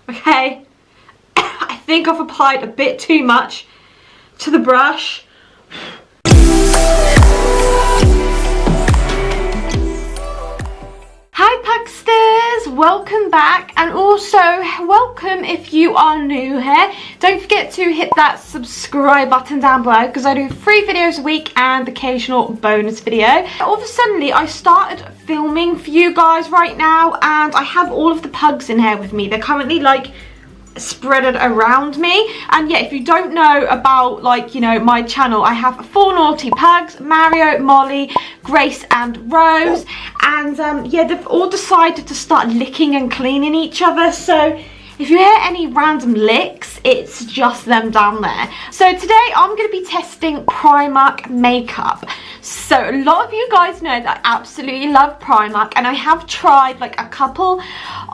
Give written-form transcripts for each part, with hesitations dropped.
okay? I think I've applied a bit too much to the brush. Hi Pugsters, welcome back, and also welcome if you are new here. Don't forget to hit that subscribe button down below because I do 3 videos a week and occasional bonus video. All of a sudden I started filming for you guys right now, and I have all of the pugs in here with me. They're currently like spread around me. And yeah, if you don't know about, like, you know, my channel, I have 4 naughty pugs: Mario, Molly, Grace and Rose. And yeah, they've all decided to start licking and cleaning each other, so if you hear any random licks, it's just them down there. So today I'm going to be testing Primark makeup. So a lot of you guys know that I absolutely love Primark, and I have tried like a couple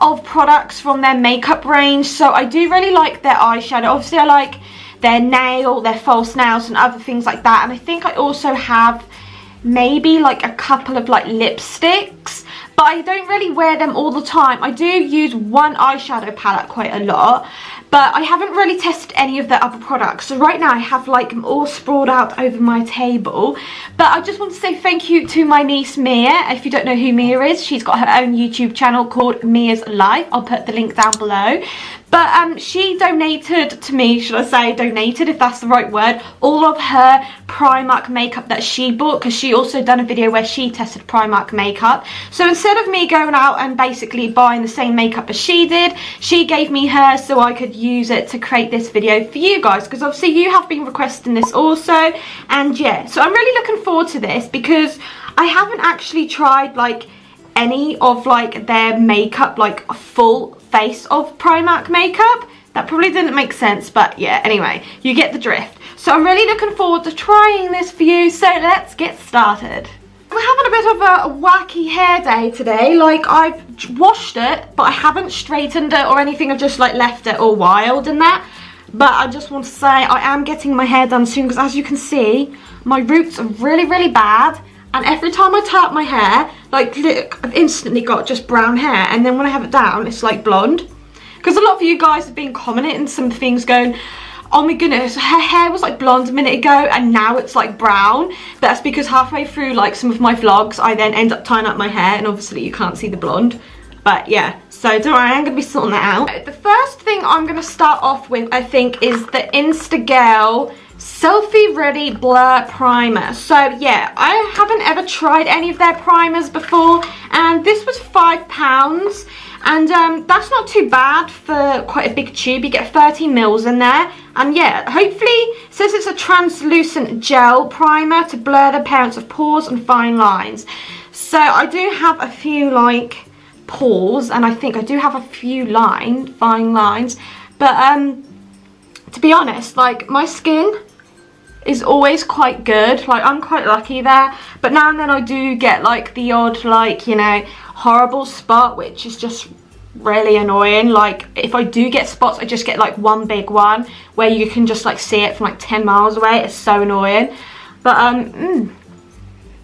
of products from their makeup range. So I do really like their eyeshadow. Obviously I like their false nails and other things like that. And I think I also have maybe like a couple of like lipsticks, but I don't really wear them all the time. I do use one eyeshadow palette quite a lot, but I haven't really tested any of the other products. So right now I have like them all sprawled out over my table. But I just want to say thank you to my niece Mia. If you don't know who Mia is, she's got her own YouTube channel called Mia's Life. I'll put the link down below. But she donated to me, should I say donated, if that's the right word, all of her Primark makeup that she bought, because she also done a video where she tested Primark makeup. So instead of me going out and basically buying the same makeup as she did, she gave me hers so I could use it to create this video for you guys, because obviously you have been requesting this also. And yeah, so I'm really looking forward to this because I haven't actually tried like any of like their makeup, like a full face of Primark makeup. That probably didn't make sense, but yeah, anyway, you get the drift. So I'm really looking forward to trying this for you, so let's get started. We're having a bit of a wacky hair day today. Like, I've washed it, but I haven't straightened it or anything. I've just like left it all wild and that. But I just want to say I am getting my hair done soon, because as you can see, my roots are really bad. And every time I tie up my hair, like, look, I've instantly got just brown hair. And then when I have it down, it's like blonde. Because a lot of you guys have been commenting some things going, oh my goodness, her hair was like blonde a minute ago and now it's like brown. That's because halfway through like some of my vlogs, I then end up tying up my hair, and obviously you can't see the blonde. But yeah, so don't worry, I'm going to be sorting that out. The first thing I'm going to start off with, I think, is the Instagirl Selfie Ready Blur Primer. So yeah, I haven't ever tried any of their primers before, and this was £5, and that's not too bad for quite a big tube. You get 30 mils in there, and yeah, hopefully it says it's a translucent gel primer to blur the appearance of pores and fine lines. So I do have a few like pores, and I think I do have a few fine lines, but to be honest, like, my skin is always quite good. Like, I'm quite lucky there, but now and then I do get like the odd, like, you know, horrible spot, which is just really annoying. Like, if I do get spots, I just get like one big one where you can just like see it from like 10 miles away. It's so annoying. But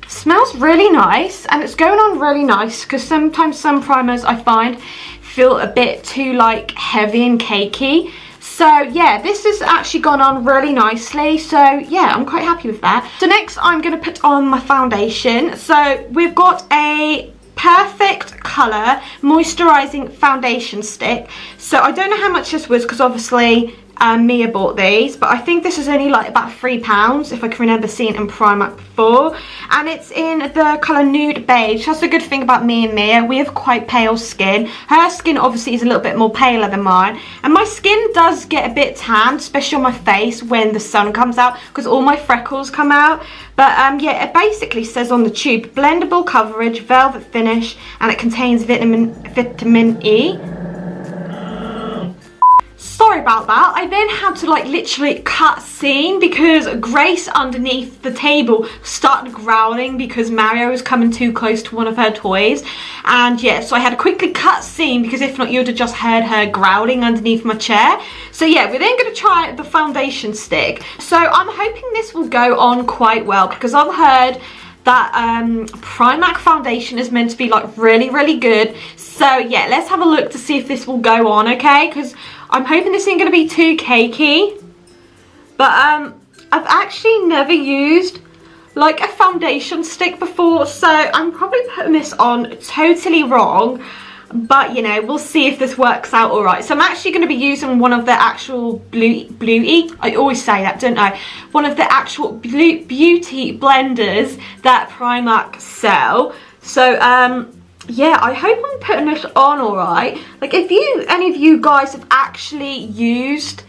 smells really nice, and it's going on really nice, because sometimes some primers I find feel a bit too like heavy and cakey. So yeah, this has actually gone on really nicely, so yeah, I'm quite happy with that. So next I'm going to put on my foundation. So we've got a Perfect Colour moisturising foundation stick. So I don't know how much this was, because obviously Mia bought these, but I think this is only like about £3, if I can remember seeing it in Primark before. And it's in the colour Nude Beige. That's the good thing about me and Mia. We have quite pale skin. Her skin obviously is a little bit more paler than mine, and my skin does get a bit tanned, especially on my face when the sun comes out, because all my freckles come out. But yeah, it basically says on the tube, blendable coverage, velvet finish, and it contains vitamin E. Sorry about that. I then had to like literally cut scene because Grace underneath the table started growling because Mario was coming too close to one of her toys. And yeah, so I had to quickly cut scene, because if not you would have just heard her growling underneath my chair. So yeah, we're then going to try the foundation stick. So I'm hoping this will go on quite well, because I've heard that Primark foundation is meant to be like really, really good. So yeah, let's have a look to see if this will go on, okay? Because I'm hoping this isn't going to be too cakey. But I've actually never used like a foundation stick before, so I'm probably putting this on totally wrong. But you know, we'll see if this works out all right. So I'm actually going to be using one of the actual Bluey. I always say that, don't I? One of the actual beauty blenders that Primark sell. So yeah, I hope I'm putting this on all right. Like, if any of you guys have actually used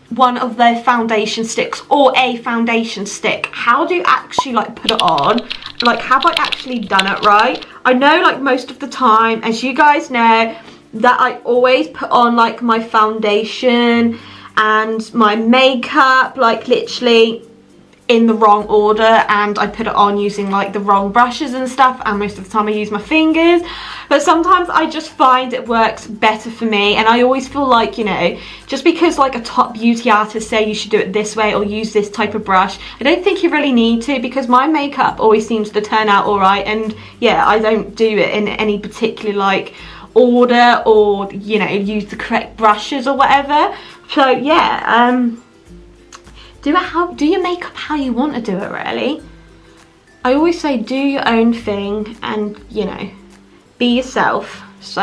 one of their foundation sticks or a foundation stick, how do you actually like put it on? Like, have I actually done it right? I know like most of the time, as you guys know, that I always put on like my foundation and my makeup like literally in the wrong order, and I put it on using like the wrong brushes and stuff, and most of the time I use my fingers. But sometimes I just find it works better for me, and I always feel like, you know, just because like a top beauty artist say you should do it this way or use this type of brush, I don't think you really need to, because my makeup always seems to turn out all right. And yeah, I don't do it in any particular like order, or you know, use the correct brushes or whatever. So yeah, do your makeup how you want to do it, really. I always say do your own thing and, you know, be yourself. So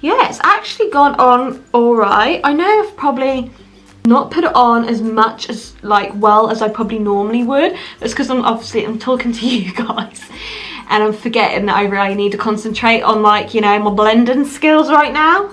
yeah, it's actually gone on all right. I know I've probably not put it on as much as like well as I probably normally would. That's because I'm talking to you guys and I'm forgetting that I really need to concentrate on like, you know, my blending skills right now.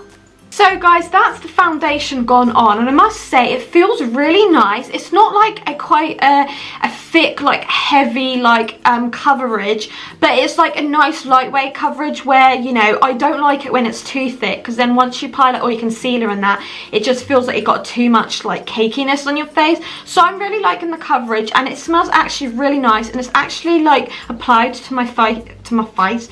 So guys, that's the foundation gone on, and I must say it feels really nice. It's not like quite a thick, like heavy like coverage, but it's like a nice lightweight coverage where, you know, I don't like it when it's too thick, because then once you apply like all your concealer and that, it just feels like it got too much like cakiness on your face. So I'm really liking the coverage, and it smells actually really nice, and it's actually like applied to my face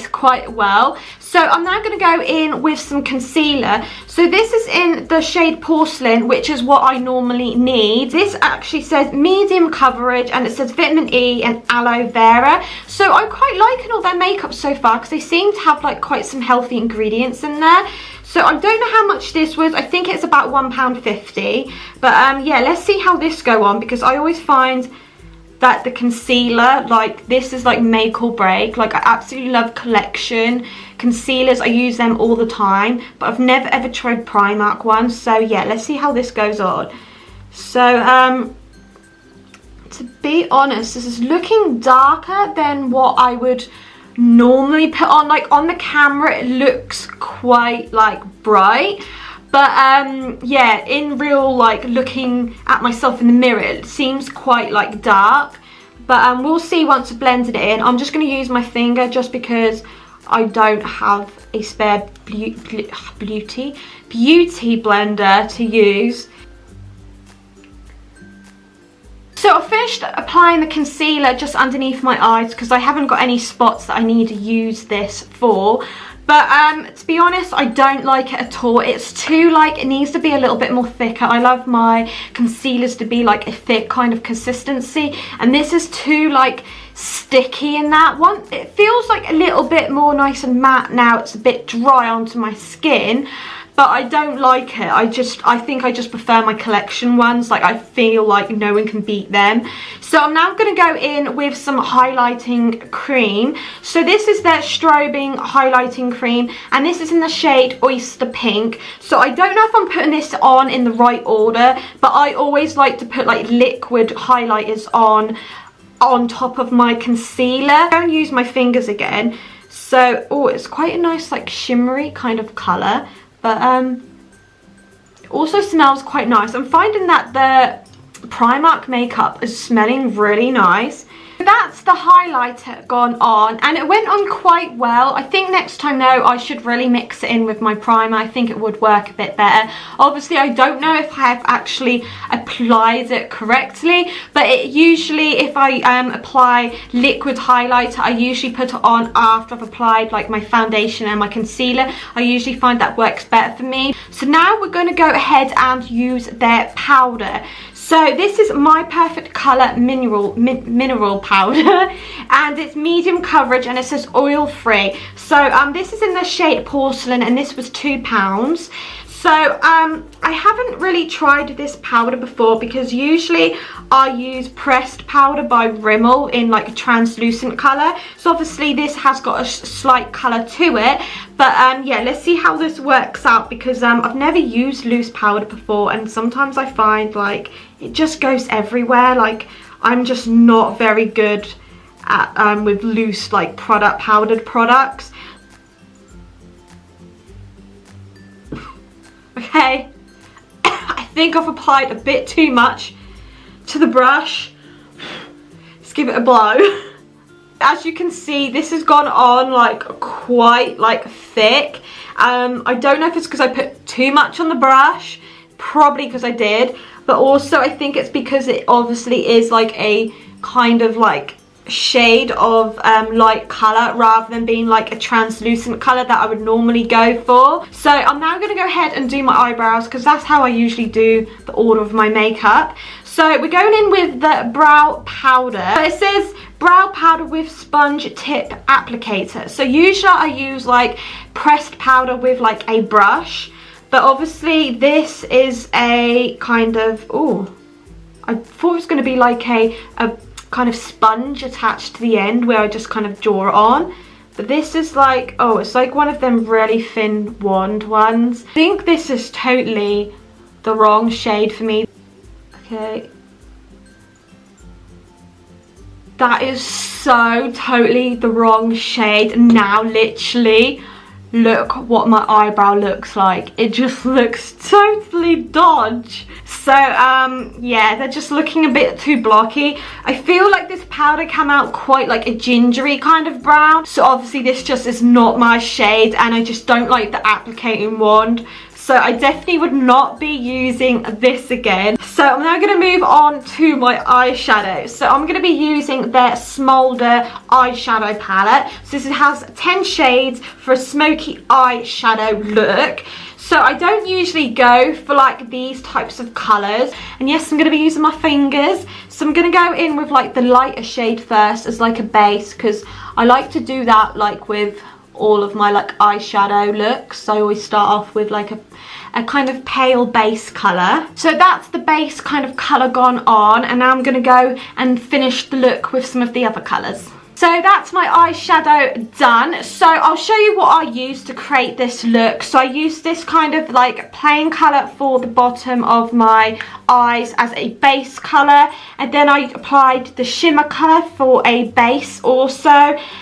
quite well. So I'm now going to go in with some concealer. So this is in the shade Porcelain, which is what I normally need. This actually says medium coverage, and it says vitamin E and aloe vera. So I'm quite liking all their makeup so far, because they seem to have like quite some healthy ingredients in there. So I don't know how much this was. I think it's about £1.50. But yeah, let's see how this go on, because I always find that the concealer, like this is like make or break. Like, I absolutely love Collection concealers. I use them all the time, but I've never ever tried Primark ones. So yeah, let's see how this goes on. So to be honest, this is looking darker than what I would normally put on. Like on the camera it looks quite like bright, but yeah, in real, like looking at myself in the mirror, it seems quite like dark. But we'll see once I blended it in. I'm just going to use my finger just because I don't have a spare beauty blender to use. So I finished applying the concealer just underneath my eyes, because I haven't got any spots that I need to use this for. But to be honest, I don't like it at all. It's too like, it needs to be a little bit more thicker. I love my concealers to be like a thick kind of consistency, and this is too like sticky in that one. It feels like a little bit more nice and matte now. It's a bit dry onto my skin, but I don't like it. I think I just prefer my Collection ones. Like, I feel like no one can beat them. So I'm now going to go in with some highlighting cream. So this is their strobing highlighting cream, and this is in the shade Oyster Pink. So I don't know if I'm putting this on in the right order, but I always like to put like liquid highlighters on top of my concealer. I don't use my fingers again. So, oh, it's quite a nice like shimmery kind of colour. But it also smells quite nice. I'm finding that the Primark makeup is smelling really nice. That's the highlighter gone on, and it went on quite well. I think next time though I should really mix it in with my primer. I think it would work a bit better. Obviously I don't know if I have actually applied it correctly, but it usually, if I apply liquid highlighter, I usually put it on after I've applied like my foundation and my concealer. I usually find that works better for me. So now we're going to go ahead and use their powder. So this is My Perfect Colour mineral powder, and it's medium coverage, and it says oil free. So this is in the shade Porcelain, and this was £2. So I haven't really tried this powder before, because usually I use pressed powder by Rimmel in like a translucent colour. So obviously this has got a slight colour to it. But yeah, let's see how this works out, because I've never used loose powder before, and sometimes I find like it just goes everywhere. Like I'm just not very good at with loose like powdered products. Okay, I think I've applied a bit too much to the brush. Let's give it a blow. As you can see, this has gone on like quite like thick. I don't know if it's because I put too much on the brush, probably because I did, but also I think it's because it obviously is like a kind of like shade of light colour, rather than being like a translucent colour that I would normally go for. So I'm now going to go ahead and do my eyebrows, because that's how I usually do the order of my makeup. So we're going in with the brow powder. It says brow powder with sponge tip applicator. So usually I use like pressed powder with like a brush, but obviously this is a kind of, oh, I thought it was going to be like a kind of sponge attached to the end where I just kind of draw it on, but this is like, oh, it's like one of them really thin wand ones. I think this is totally the wrong shade for me. Okay, that is so totally the wrong shade. Now literally look what my eyebrow looks like. It just looks totally dodge. So yeah, they're just looking a bit too blocky. I feel like this powder came out quite like a gingery kind of brown, so obviously this just is not my shade, and I just don't like the applicating wand. So I definitely would not be using this again. So I'm now going to move on to my eyeshadow. So I'm going to be using their Smolder eyeshadow palette. So this has 10 shades for a smoky eyeshadow look. So I don't usually go for like these types of colours. And yes, I'm going to be using my fingers. So I'm going to go in with like the lighter shade first as like a base, because I like to do that like with all of my like eyeshadow looks. I always start off with like a kind of pale base colour. So that's the base kind of colour gone on, and now I'm going to go and finish the look with some of the other colours. So that's my eyeshadow done. So I'll show you what I used to create this look. So I used this kind of like plain colour for the bottom of my eyes as a base colour, and then I applied the shimmer colour for a base also,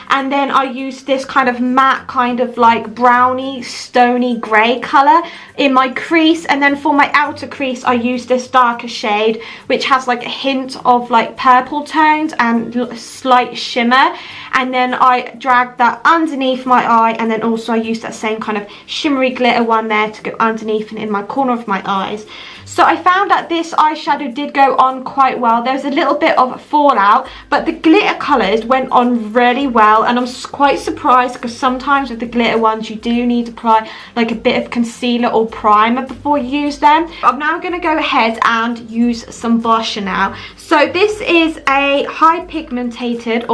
and then I used this kind of matte kind of like browny stony grey colour in my crease, and then for my outer crease I used this darker shade which has like a hint of like purple tones and slight shimmer, and then I dragged that underneath my eye, and then also I used that same kind of shimmery glitter one there to go underneath and in my corner of my eyes. So I found that this eyeshadow did go on quite well. There's a little bit of fallout, but the glitter colours went on really well, and I'm quite surprised, because sometimes with the glitter ones you do need to apply like a bit of concealer or primer before you use them. I'm now going to go ahead and use some blusher now. So this is a high pigmented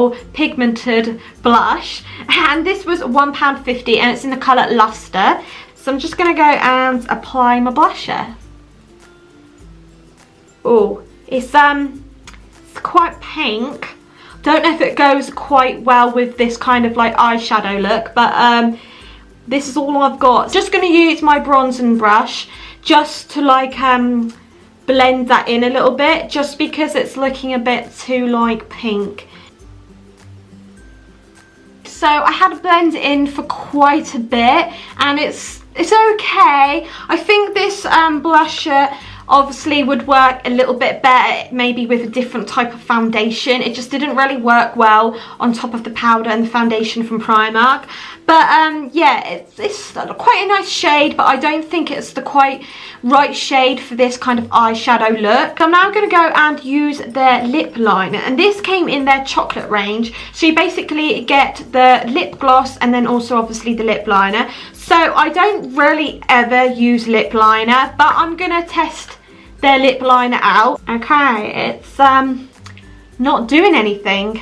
blush, and this was £1.50, and it's in the colour Luster. So I'm just going to go and apply my blusher. Oh, it's quite pink. Don't know if it goes quite well with this kind of like eyeshadow look, but this is all I've got. Just going to use my bronzing brush just to like blend that in a little bit, just because it's looking a bit too like pink. So I had to blend it in for quite a bit, and it's okay. I think this blusher obviously would work a little bit better maybe with a different type of foundation. It just didn't really work well on top of the powder and the foundation from Primark. But yeah, it's quite a nice shade, but I don't think it's the quite right shade for this kind of eyeshadow look. I'm now going to go and use their lip liner, and this came in their chocolate range. So you basically get the lip gloss and then also obviously the lip liner. So I don't really ever use lip liner, but I'm going to test their lip liner out. Okay, it's not doing anything.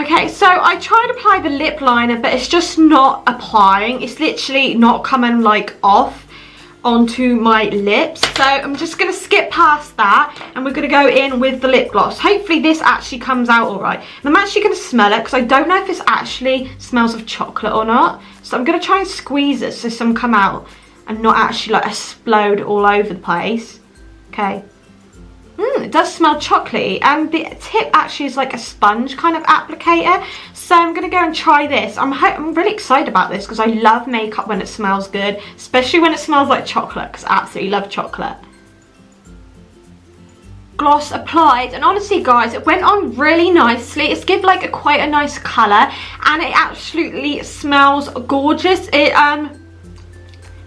Okay, so I tried to apply the lip liner, but it's just not applying. It's literally not coming like off onto my lips. So I'm just going to skip past that, and we're going to go in with the lip gloss. Hopefully this actually comes out all right. And I'm actually going to smell it because I don't know if this actually smells of chocolate or not. So I'm going to try and squeeze it so some come out and not actually like explode all over the place. Okay. It does smell chocolatey, and the tip actually is like a sponge kind of applicator. So I'm going to go and try this. I'm really excited about this because I love makeup when it smells good, especially when it smells like chocolate, because I absolutely love chocolate. Gloss applied, and honestly guys, it went on really nicely. It's given like quite a nice colour, and it absolutely smells gorgeous. It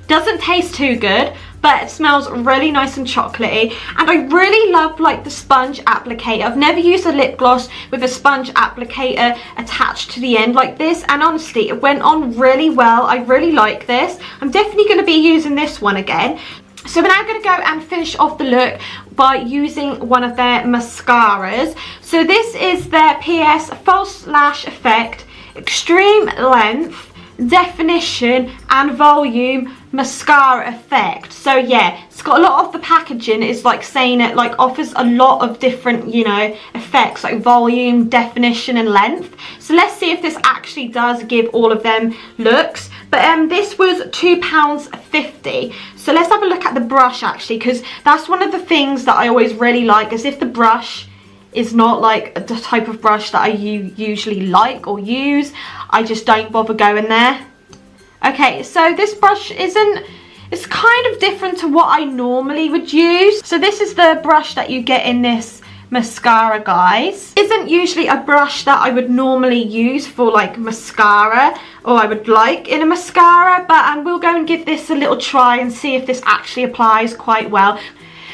doesn't taste too good, but it smells really nice and chocolatey, and I really love like the sponge applicator. I've never used a lip gloss with a sponge applicator attached to the end like this, and honestly it went on really well. I really like this. I'm definitely going to be using this one again. So we're now going to go and finish off the look by using one of their mascaras. So this is their PS False Lash Effect Extreme Length, Definition and Volume Mascara Effect. So yeah, it's got a lot of the packaging is like saying it like offers a lot of different, you know, effects like volume, definition and length. So let's see if this actually does give all of them looks. But this was £2.50. So let's have a look at the brush actually, because that's one of the things that I always really like, is if the brush is not like the type of brush that I usually like or use, I just don't bother going there. Okay, so this brush it's kind of different to what I normally would use. So this is the brush that you get in this mascara, guys. Isn't usually a brush that I would normally use for like mascara, or I would like in a mascara, but we'll go and give this a little try and see if this actually applies quite well.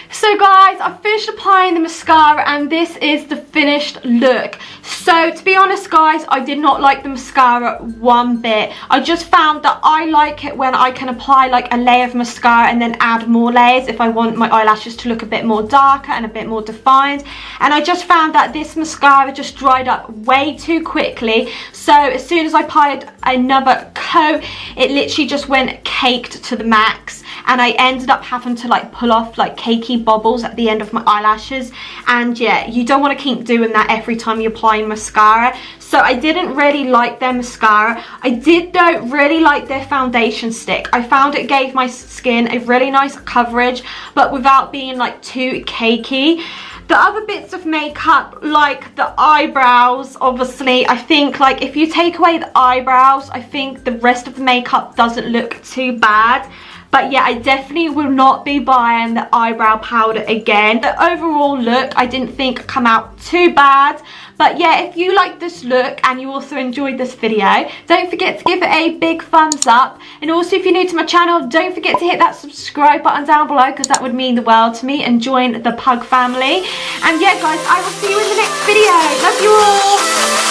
So guys, I've finished applying the mascara, and this is the finished look. So to be honest guys, I did not like the mascara one bit. I just found that I like it when I can apply like a layer of mascara and then add more layers if I want my eyelashes to look a bit more darker and a bit more defined. And I just found that this mascara just dried up way too quickly. So as soon as I applied another coat, it literally just went caked to the max, and I ended up having to like pull off like cakey bobbles at the end of my eyelashes. And yeah, you don't want to keep doing that every time you apply mascara. So I didn't really like their mascara. I did though really like their foundation stick. I found it gave my skin a really nice coverage, but without being like too cakey. The other bits of makeup, like the eyebrows, obviously, I think like if you take away the eyebrows, I think the rest of the makeup doesn't look too bad. But yeah, I definitely will not be buying the eyebrow powder again. The overall look, I didn't think come out too bad. But yeah, if you like this look and you also enjoyed this video, don't forget to give it a big thumbs up. And also, if you're new to my channel, don't forget to hit that subscribe button down below, because that would mean the world to me, and join the Pug family. And yeah guys, I will see you in the next video. Love you all.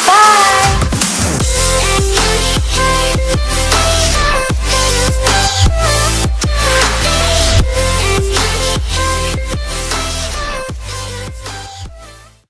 Bye.